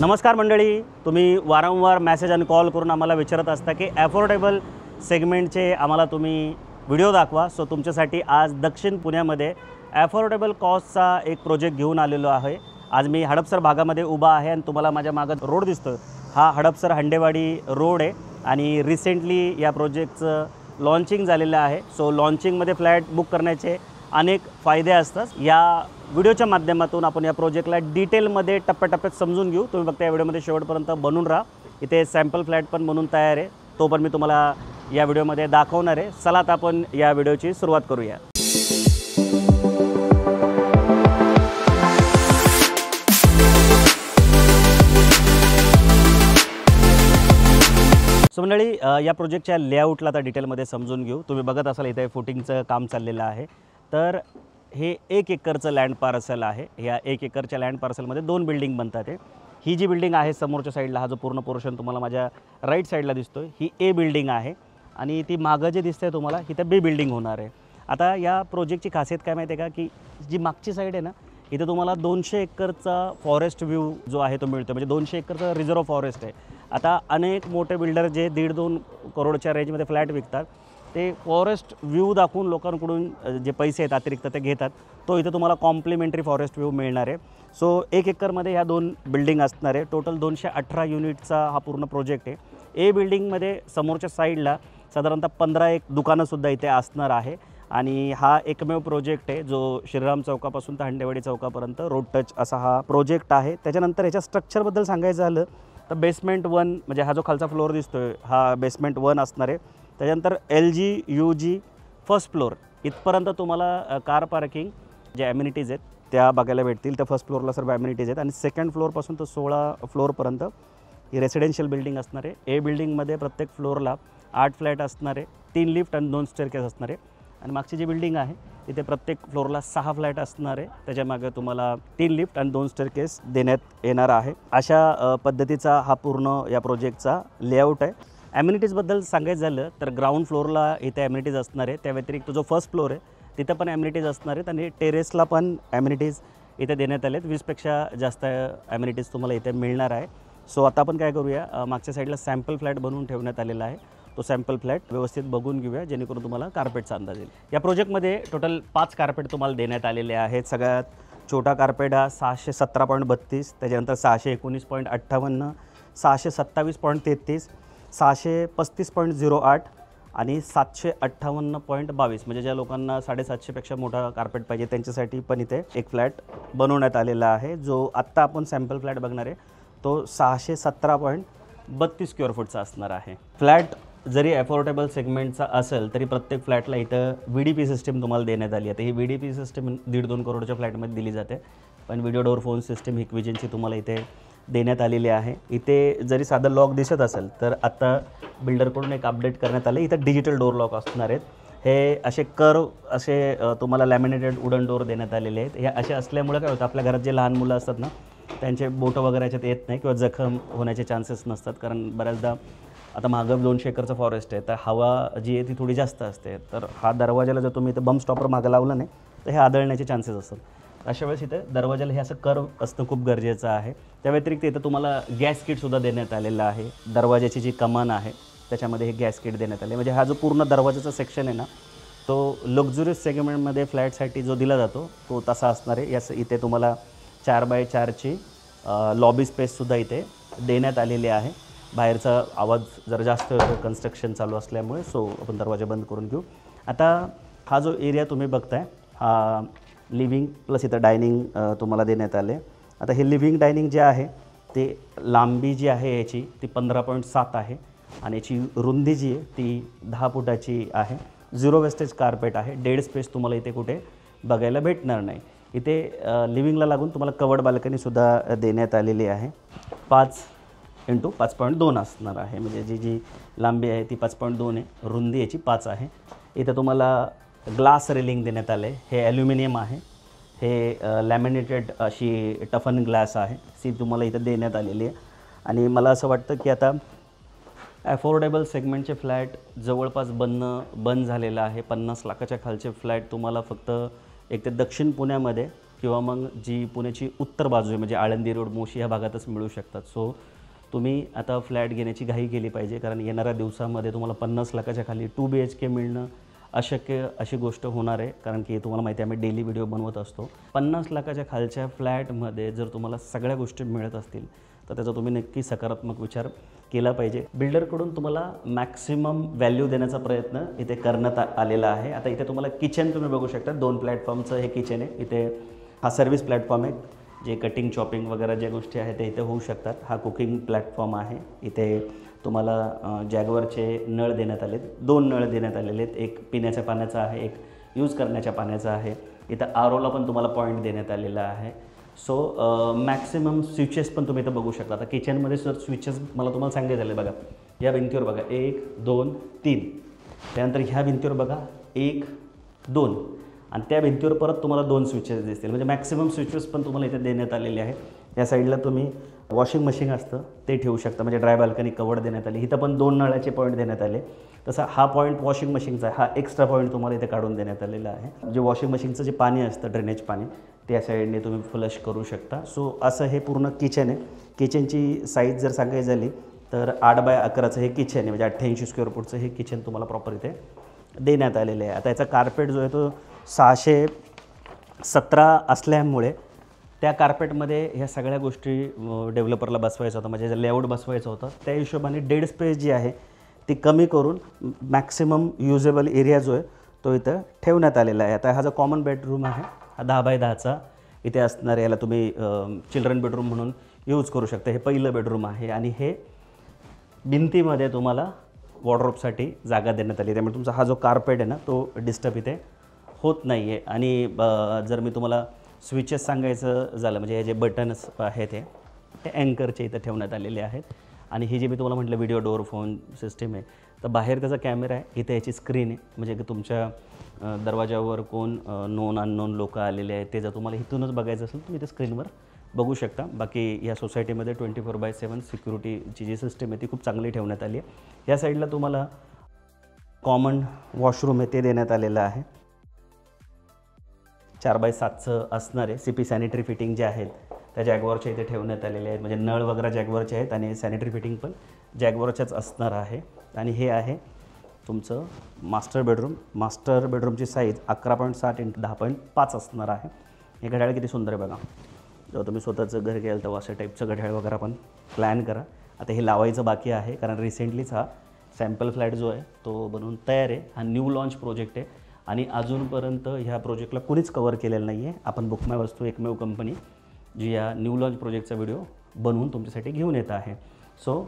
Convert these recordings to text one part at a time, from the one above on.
नमस्कार मंडळी, तुम्ही वारंवार मेसेज आणि कॉल करून आम्हाला विचारत असता की अफोर्डेबल सेगमेंटचे आम्हाला तुम्ही व्हिडिओ दाखवा. सो तुमच्यासाठी आज दक्षिण पुण्यामध्ये अफोर्डेबल कॉस्टचा एक प्रोजेक्ट घेऊन आलेलो आहे. आज मी हडपसर भागामध्ये उभा आहे आणि तुम्हाला माझ्या मागं रोड दिसतो, हा हडपसर हंडेवाडी रोड आहे आणि रिसेंटली या प्रोजेक्टचं लॉन्चिंग झालेलं आहे. सो लॉन्चिंगमध्ये फ्लॅट बुक करण्याचे अनेक फायदे असतात. या व्हिडिओच्या माध्यमातून आपण या प्रोजेक्टला डिटेलमध्ये टप्प्याटप्प्यात समजून घेऊ. तुम्ही फक्त या व्हिडिओमध्ये शेवटपर्यंत बनून राहा. इथे सॅम्पल फ्लॅट पण बनवून तयार आहे, तो पण मी तुम्हाला या व्हिडिओमध्ये दाखवणार आहे. चला आता आपण या व्हिडिओची सुरुवात करूया. सो मंडळी, या प्रोजेक्टच्या लेआउटला आता डिटेलमध्ये समजून घेऊ. तुम्ही बघत असाल इथे फुटिंगचं काम चाललेलं आहे. तर हे 1 एकरचं लँड पार्सल आहे. या 1 एकरच्या लँड पार्सलमध्ये 2 बिल्डिंग बनतात. ही जी बिल्डिंग आहे समोरच्या साईडला, हा जो पूर्ण पोर्शन तुम्हाला माझ्या राईट साईडला दिसतो आहे, ही ए बिल्डिंग आहे आणि ती मागं जे दिसते तुम्हाला इथं बी बिल्डिंग होणार आहे. आता या प्रोजेक्टची खासियत काय माहिती आहे का, की जी मागची साईड आहे ना, इथं तुम्हाला 200 एकरचा फॉरेस्ट व्ह्यू जो आहे तो मिळतो. म्हणजे 200 एकरचा रिझर्व फॉरेस्ट आहे. आता अनेक मोठे बिल्डर जे 1.5-2 करोडच्या रेंजमध्ये फ्लॅट विकतात, ते फॉरेस्ट व्ह्यू दाखवून लोकांकडून जे पैसे आहेत अतिरिक्त ते घेतात. तो इथं तुम्हाला कॉम्प्लिमेंटरी फॉरेस्ट व्ह्यू मिळणार आहे. सो 1 एकरमध्ये ह्या 2 बिल्डिंग असणार आहे. टोटल 218 युनिटचा हा पूर्ण प्रोजेक्ट आहे. ए बिल्डिंगमध्ये समोरच्या साईडला साधारणतः 15 एक दुकानंसुद्धा इथे असणार आहे आणि हा एकमेव प्रोजेक्ट आहे जो श्रीराम चौकापासून तर हंडेवाडी चौकापर्यंत रोड टच असा हा प्रोजेक्ट आहे. त्याच्यानंतर याच्या स्ट्रक्चरबद्दल सांगायचं झालं तर बेसमेंट 1 म्हणजे हा जो खालचा फ्लोअर दिसतो आहे हा बेसमेंट 1 असणार आहे. त्याच्यानंतर LG UG फर्स्ट फ्लोअर इथपर्यंत तुम्हाला कार पार्किंग जे ॲम्युनिटीज आहेत त्या बघायला भेटतील. त्या फर्स्ट फ्लोअरला सर्व ॲम्युनिटीज आहेत आणि सेकंड फ्लोअरपासून तर 16 फ्लोअरपर्यंत ही रेसिडेन्शियल बिल्डिंग असणार आहे. ए बिल्डिंगमध्ये प्रत्येक फ्लोअरला 8 फ्लॅट असणार आहे, 3 लिफ्ट आणि 2 स्टेअरकेस असणार आहे. आणि मागची जी बिल्डिंग आहे तिथे प्रत्येक फ्लोअरला 6 फ्लॅट असणार आहे. त्याच्यामागे तुम्हाला 3 लिफ्ट आणि 2 स्टेअरकेस देण्यात येणार आहे. अशा पद्धतीचा हा पूर्ण या प्रोजेक्टचा लेआउट आहे. ॲम्युनिटीजबद्दल सांगायचं झालं तर ग्राउंड फ्लोअरला इथे ॲम्युनिटीज असणार आहे. त्या व्यतिरिक्त जो फर्स्ट फ्लोअर आहे तिथं पण ॲम्युनिटीज असणार आहेत आणि टेरेसला पण ॲम्युनिटीज इथे देण्यात आले आहेत. 20पेक्षा जास्त ॲम्युनिटीज तुम्हाला इथे मिळणार आहे. सो आता आपण काय करूया, मागच्या साईडला सॅम्पल फ्लॅट बनवून ठेवण्यात आलेला आहे. तो सॅम्पल फ्लॅट व्यवस्थित बघून घेऊया जेणेकरून तुम्हाला कार्पेटचा अंदाज येईल. या प्रोजेक्टमध्ये टोटल 5 कार्पेट तुम्हाला देण्यात आलेले आहेत. सगळ्यात छोटा कार्पेट हा 617.32, त्याच्यानंतर 619.58, 627.33, 635.08 आणि 758.22. म्हणजे ज्या लोकांना 750पेक्षा मोठा कार्पेट पाहिजे त्यांच्यासाठी पण इथे एक फ्लॅट बनवण्यात आलेला आहे. जो आत्ता आपण सॅम्पल फ्लॅट बघणार आहे तो 617.32 स्क्वेअर फूटचा असणार आहे. फ्लॅट जरी अफोर्डेबल सेगमेंटचा असेल तरी प्रत्येक फ्लॅटला इथं VDP सिस्टीम तुम्हाला देण्यात आली आहे. ही VDP सिस्टीम 1.5-2 करोडच्या फ्लॅटमध्ये दिली जाते, पण व्हिडिओ डोअर फोन सिस्टीम हिक्विजनची तुम्हाला इथे देण्यात आलेली आहे. इथे जरी साधं लॉक दिसत असेल तर आत्ता बिल्डरकडून एक अपडेट करण्यात आलं. इथं डिजिटल डोअर लॉक असणार आहेत. हे असे कर्व असे तुम्हाला लॅमिनेटेड वुडन डोअर देण्यात आलेले आहेत. हे असे असल्यामुळे काय होतं, आपल्या घरात जे लहान मुलं असतात ना त्यांचे बोटं वगैरे याच्यात येत नाही किंवा जखम होण्याचे चान्सेस नसतात. कारण बऱ्याचदा आता मागं 200 एकरचं फॉरेस्ट आहे तर हवा जी आहे ती थोडी जास्त असते. तर हा दरवाजाला जर तुम्ही इथं बम स्टॉपर मागं लावलं नाही तर हे आदळण्याचे चान्सेस असतात. अशा वेळेस इथं दरवाजाला हे असं कर्व असणं खूप गरजेचं आहे. त्या व्यतिरिक्त इथं तुम्हाला गॅस किटसुद्धा देण्यात आलेलं आहे. दरवाजाची जी कमान आहे त्याच्यामध्ये हे गॅस किट देण्यात आले. म्हणजे हा जो पूर्ण दरवाजाचा सेक्शन आहे ना तो लक्झुरियस सेगमेंटमध्ये फ्लॅटसाठी जो दिला जातो तो तसा असणार आहे. यास इथे तुम्हाला 4x4ची लॉबी स्पेससुद्धा इथे देण्यात आलेली आहे. बाहेरचा आवाज जरा जास्त होतो कन्स्ट्रक्शन चालू असल्यामुळे, सो आपण दरवाजा बंद करून घेऊ. आता हा जो एरिया तुम्ही बघताय हा लिव्हिंग प्लस इथं डायनिंग तुम्हाला देण्यात आले. आता हे लिव्हिंग डायनिंग जे आहे ते लांबी जी आहे याची ती 15.7 आहे आणि याची रुंदी जी आहे ती 10 फुटाची आहे. 0 वेस्टेज कार्पेट आहे. डेड स्पेस तुम्हाला इथे कुठे बघायला भेटणार नाही. इथे लिव्हिंगला लागून तुम्हाला कवर्ड बाल्कनीसुद्धा देण्यात आलेली आहे. 5x5.2 असणार आहे. म्हणजे जी लांबी आहे ती 5.2 आहे, रुंदी याची 5 आहे. इथं तुम्हाला ग्लास रेलिंग देण्यात आले. हे ॲल्युमिनियम आहे. हे लॅमिनेटेड अशी टफन ग्लास आहे ती तुम्हाला इथं देण्यात आलेली आहे. आणि मला असं वाटतं की आता अफोर्डेबल सेगमेंटचे फ्लॅट जवळपास बंद झालेलं आहे. 50 लाखाच्या खालचे फ्लॅट तुम्हाला फक्त एक ते दक्षिण पुण्यामध्ये किंवा मग जी पुण्याची उत्तर बाजू आहे म्हणजे आळंदी रोड, मोशी ह्या भागातच मिळू शकतात. सो तुम्ही आता फ्लॅट घेण्याची घाई केली पाहिजे, कारण येणाऱ्या दिवसामध्ये तुम्हाला 50 लाखाच्या खाली 2 BHK मिळणं अशक्य अशी गोष्ट होणार आहे. कारण की तुम्हाला माहिती आहे आम्ही डेली व्हिडिओ बनवत असतो. 50 लाखाच्या खालच्या फ्लॅटमध्ये जर तुम्हाला सगळ्या गोष्टी मिळत असतील तर त्याचा तुम्ही नक्की सकारात्मक विचार केला पाहिजे. बिल्डरकडून तुम्हाला मॅक्सिमम व्हॅल्यू देण्याचा प्रयत्न इथे करण्यात आलेला आहे. आता इथे तुम्हाला किचन तुम्ही बघू शकता, 2 प्लॅटफॉर्मचं हे किचन आहे. इथे हा सर्व्हिस प्लॅटफॉर्म आहे, जे कटिंग चॉपिंग वगैरे ज्या गोष्टी आहेत ते इथे होऊ शकतात. हा कुकिंग प्लॅटफॉर्म आहे. इथे तुम्हाला जॅगवरचे नळ देण्यात आलेत, 2 नळ देण्यात आलेले आहेत. एक पिण्याच्या पाण्याचा आहे, एक यूज करण्याच्या पाण्याचा आहे. इथं ROला पण तुम्हाला पॉईंट देण्यात आलेला आहे. सो मॅक्सिमम स्विचेस पण तुम्ही इथं बघू शकता. आता किचनमध्ये सर स्विचेस मला तुम्हाला सांगायचं झाले बघा, या भिंतीवर बघा 1 2 3, त्यानंतर ह्या भिंतीवर बघा 1 2 आणि त्या भिंतीवर परत तुम्हाला 2 स्विचेस दिसतील. म्हणजे मॅक्सिमम स्विचेस पण तुम्हाला इथे देण्यात आलेले आहे. या साईडला तुम्ही वॉशिंग मशीन असतं ते ठेवू शकता, म्हणजे ड्राय बाल्कनी कवर्ड देण्यात आली. इथं पण 2 नळाचे पॉईंट देण्यात आले. तसा हा पॉईंट वॉशिंग मशीनचा आहे, हा एक्स्ट्रा पॉईंट तुम्हाला इथे काढून देण्यात आलेला आहे. जे वॉशिंग मशीनचं जे पाणी असतं, ड्रेनेज पाणी, त्या साईडने तुम्ही फ्लश करू शकता. सो असं हे पूर्ण किचन आहे. किचनची साईज जर सांगायची झाली तर 8 बाय 11चं हे किचन आहे, म्हणजे 88 स्क्वेअर फूटचं हे किचन तुम्हाला प्रॉपर इथे देण्यात आलेलं आहे. आता याचा कार्पेट जो आहे तो 617 असल्यामुळे त्या कार्पेटमध्ये ह्या सगळ्या गोष्टी डेव्हलपरला बसवायचं होतं, म्हणजे जे लेआउट बसवायचं होतं त्या हिशोबाने डेड स्पेस जी आहे ती कमी करून मॅक्सिमम युजेबल एरिया जो आहे तो इथं ठेवण्यात आलेला आहे. आता हा जो कॉमन बेडरूम आहे हा 10 बाय 10चा इथे असणार. याला तुम्ही चिल्ड्रन बेडरूम म्हणून यूज करू शकता. हे पहिलं बेडरूम आहे आणि हे भिंतीमध्ये तुम्हाला वॉर्डरोबसाठी जागा देण्यात आली, त्यामुळे तुमचा हा जो कार्पेट आहे ना तो डिस्टर्ब इथे होत नाही आहे. आणि जर मी तुम्हाला स्विचेस सांगायचं झालं, म्हणजे हे जे बटन्स आहेत ते अँकरचे इथं ठेवण्यात आलेले आहेत. आणि ही जे मी तुम्हाला म्हटलं व्हिडिओ डोअर फोन सिस्टीम आहे, तर बाहेर त्याचा कॅमेरा आहे, इथे याची स्क्रीन आहे, म्हणजे की तुमच्या दरवाजावर कोण नोन अननोन लोक आलेले आहेत ते जर तुम्हाला इथूनच बघायचं असेल तुम्ही ते स्क्रीनवर बघू शकता. बाकी या सोसायटीमध्ये 24/7 सिक्युरिटीची जी सिस्टीम आहे ती खूप चांगली ठेवण्यात आली आहे. या साईडला तुम्हाला कॉमन वॉशरूम आहे ते देण्यात आलेलं आहे. 4 बाय 7चं असणार आहे. CP सॅनिटरी फिटिंग जे आहेत त्या जॅगवरच्या इथे ठेवण्यात आलेले आहेत, म्हणजे नळ वगैरे जॅगवरचे आहेत आणि सॅनिटरी फिटिंग पण जॅगवरच्याच असणार आहे. आणि हे आहे तुमचं मास्टर बेडरूम. मास्टर बेडरूमची साईज 11.7 × 10.5 असणार आहे. हे घड्याळ किती सुंदर आहे बघा. जेव्हा तुम्ही स्वतःचं घर घ्याल तेव्हा असं टाईपचं घड्याळ वगैरे पण प्लॅन करा. आता हे लावायचं बाकी आहे, कारण रिसेंटलीच हा सॅम्पल फ्लॅट जो आहे तो बनवून तयार आहे. हा न्यू लॉन्च प्रोजेक्ट आहे आणि अजूनपर्यंत ह्या प्रोजेक्टला कुणीच कवर केलेलं नाही आहे. आपण बुकमाय वस्तू एकमेव कंपनी जी या न्यू लॉन्च प्रोजेक्टचा व्हिडिओ बनवून तुमच्यासाठी घेऊन येत आहे. सो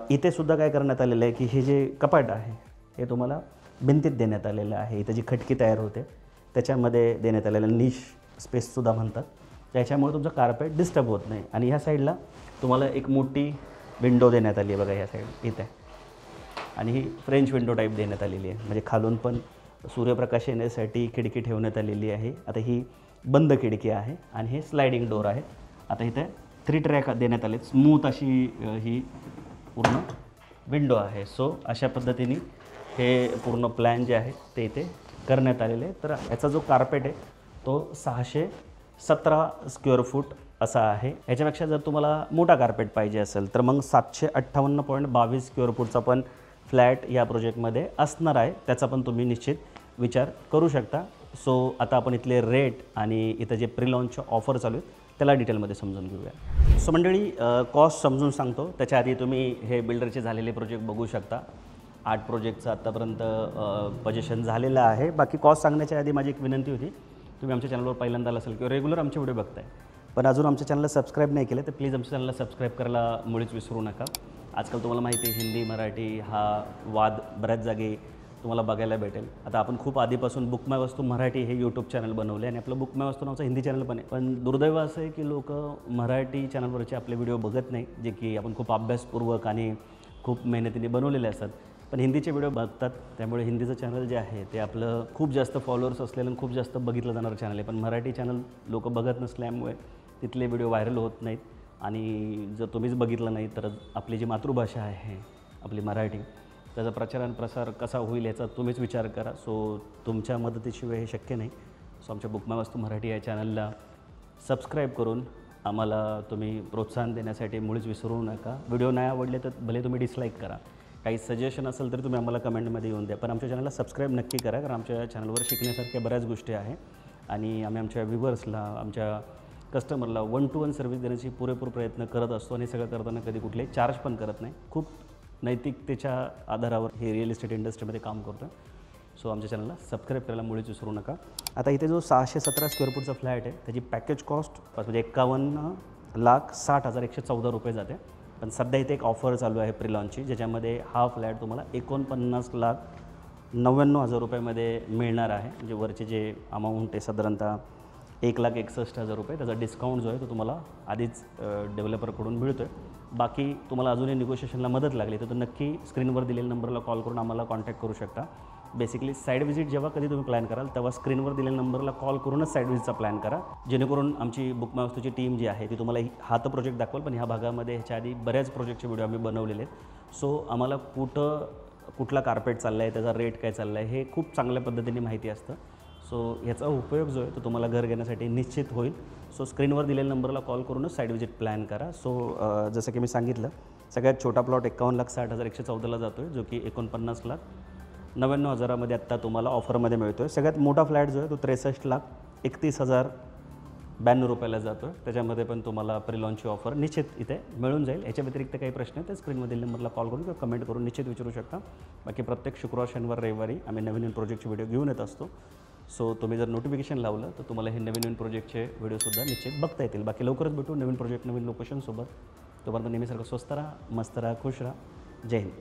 इथे सुद्धा काय करण्यात आलेलं आहे की हे जे कपाट आहे हे तुम्हाला भिंतीत देण्यात आलेलं आहे. इथं जी खटकी तयार होते त्याच्यामध्ये देण्यात आलेलं निश स्पेससुद्धा म्हणतात, त्याच्यामुळे तुमचं कार्पेट डिस्टर्ब होत नाही. आणि ह्या साईडला तुम्हाला एक मोठी विंडो देण्यात आली आहे बघा, ह्या साईड इथे, आणि ही फ्रेंच विंडो टाईप देण्यात आलेली आहे, म्हणजे खालून पण सूर्यप्रकाश येण्यासाठी खिडकी ठेवण्यात आलेली आहे. आता ही बंद खिडकी आहे आणि हे स्लायडिंग डोअर आहे. आता इथे 3 ट्रॅक देण्यात आले, स्मूथ अशी ही पूर्ण विंडो आहे. सो अशा पद्धतीने हे पूर्ण प्लॅन जे आहे ते इथे करण्यात आलेले आहे. तर याचा जो कार्पेट आहे तो 617 स्क्वेअर फूट असा आहे. याच्यापेक्षा जर तुम्हाला मोठा कार्पेट पाहिजे असेल तर मग 758.22 स्क्वेअर फूटचा पण फ्लॅट या प्रोजेक्टमध्ये असणार आहे. त्याचा पण तुम्ही निश्चित विचार करू शकता. सो आता आपण इथले रेट आणि इथं जे प्री लॉन्चच्या ऑफर चालू आहेत त्याला डिटेलमध्ये समजून घेऊया. सो मंडळी, कॉस्ट समजून सांगतो त्याच्या आधी तुम्ही हे बिल्डरचे झालेले प्रोजेक्ट बघू शकता. 8 प्रोजेक्टचं आत्तापर्यंत पोझिशन झालेलं आहे. बाकी कॉस्ट सांगण्याच्या आधी माझी एक विनंती होती, तुम्ही आमच्या चॅनलवर पहिल्यांदा असेल किंवा रेग्युलर आमचे व्हिडिओ बघताय पण अजून आमच्या चॅनलला सबस्क्राईब नाही केलं तर प्लीज आमच्या चॅनलला सबस्क्राईब करायला मुळीच विसरू नका. आजकाल तुम्हाला माहिती आहे हिंदी मराठी हा वाद बऱ्याच जागी तुम्हाला बघायला भेटेल. आता आपण खूप आधीपासून बुकमाय वस्तू मराठी हे यूट्यूब चॅनल बनवले आणि आपलं बुकमाय वस्तू नावाचं हिंदी चॅनल पण आहे. पण दुर्दैव असं आहे की लोक मराठी चॅनलवरचे आपले व्हिडिओ बघत नाही, जे की आपण खूप अभ्यासपूर्वक आणि खूप मेहनतीने बनवलेले असतात, पण हिंदीचे व्हिडिओ बघतात. त्यामुळे हिंदीचं चॅनल जे आहे ते आपलं खूप जास्त फॉलोअर्स असलेलं आणि खूप जास्त बघितलं जाणारं चॅनल आहे. पण मराठी चॅनल लोक बघत नसल्यामुळे तिथले व्हिडिओ व्हायरल होत नाहीत. आणि जर तुम्हीच बघितलं नाही तर आपली जी मातृभाषा आहे आपली मराठी, त्याचा प्रचार आणि प्रसार कसा होईल याचा तुम्हीच विचार करा. सो तुमच्या मदतीशिवाय हे शक्य नाही. सो आमच्या बुकमाय वस्तू मराठी या चॅनलला सबस्क्राईब करून आम्हाला तुम्ही प्रोत्साहन देण्यासाठी मुळीच विसरू नका. व्हिडिओ नाही आवडले तर भले तुम्ही डिसलाईक करा. काही सजेशन असेल तर तुम्ही आम्हाला कमेंटमध्ये येऊन द्या. पण आमच्या चॅनलला सबस्क्राईब नक्की करा, कारण आमच्या चॅनलवर शिकण्यासारख्या बऱ्याच गोष्टी आहे आणि आम्ही आमच्या व्ह्युअर्सला, आमच्या कस्टमरला 1 to 1 सर्व्हिस देण्याची पुरेपूर प्रयत्न करत असतो आणि सगळं करताना कधी कुठलेही चार्ज पण करत नाही. खूप नैतिकतेच्या आधारावर हे रिअल इस्टेट इंडस्ट्रीमध्ये काम करतो. सो आमच्या चॅनलला सबस्क्राईब करायला मुळीच विसरू नका. आता इथे जो 617 स्क्वेअर फूटचा फ्लॅट आहे त्याची पॅकेज कॉस्ट म्हणजे 51,60,114 रुपये जाते. पण सध्या इथे एक ऑफर चालू आहे प्री लॉन्चची, ज्याच्यामध्ये हा फ्लॅट तुम्हाला 49,99,000 रुपयामध्ये मिळणार आहे. म्हणजे वरचे जे अमाऊंट आहे साधारणतः 1,61,000 रुपये, त्याचा डिस्काउंट जो आहे तो तुम्हाला आधीच डेव्हलपरकडून मिळतो आहे. बाकी तुम्हाला अजूनही निगोशिएशनला मदत लागली तर नक्की स्क्रीनवर दिलेल्या नंबरला कॉल करून आम्हाला कॉन्टॅक्ट करू शकता. बेसिकली साईड व्हिजिट जेव्हा कधी तुम्ही प्लॅन कराल तेव्हा स्क्रीनवर दिलेल्या नंबरला कॉल करूनच साईड व्हिजिटचा प्लॅन करा, जेणेकरून आमची बुक माय वास्तूची टीम जी आहे ती तुम्हाला हा तर प्रोजेक्ट दाखवाल, पण ह्या भागामध्ये ह्याच्या आधी बऱ्याच प्रोजेक्टचे व्हिडिओ आम्ही बनवलेले आहेत. सो आम्हाला कुठला कार्पेट चालला आहे, त्याचा रेट काय चालला आहे, हे खूप चांगल्या पद्धतीने माहिती असतं. सो ह्याचा उपयोग जो आहे तो तुम्हाला घर घेण्यासाठी निश्चित होईल. सो स्क्रीनवर दिलेल्या नंबरला कॉल करूनच साईड व्हिजिट प्लॅन करा. सो जसं की मी सांगितलं, सगळ्यात छोटा प्लॉट 51,60,114ला जातो आहे, जो की 49,99,000मध्ये आत्ता तुम्हाला ऑफरमध्ये मिळतो आहे. सगळ्यात मोठा फ्लॅट जो आहे तो 63,31,092 रुपयाला जातो आहे. त्याच्यामध्ये पण तुम्हाला प्री लॉन्चची ऑफर निश्चित इथे मिळून जाईल. याच्या व्यतिरिक्त काही प्रश्न आहेत तर स्क्रीनमधील नंबरला कॉल करून किंवा कमेंट करून निश्चित विचारू शकता. बाकी प्रत्येक शुक्रवार, शनिवार, रविवारी आम्ही नवीन प्रोजेक्टचे व्हिडिओ घेऊन येत असतो. सो तुम्ही जर नोटिफिकेशन लावलं तर तुम्हाला हे नवीन प्रोजेक्टचे व्हिडिओसुद्धा निश्चित बघता येतील. बाकी लवकरच भेटू नवीन प्रोजेक्ट, नवीन लोकेशनसोबत. तोपर्यंत नेहमीसारखं स्वस्त राहा, मस्त राहा, खुश राहा. जय हिंद.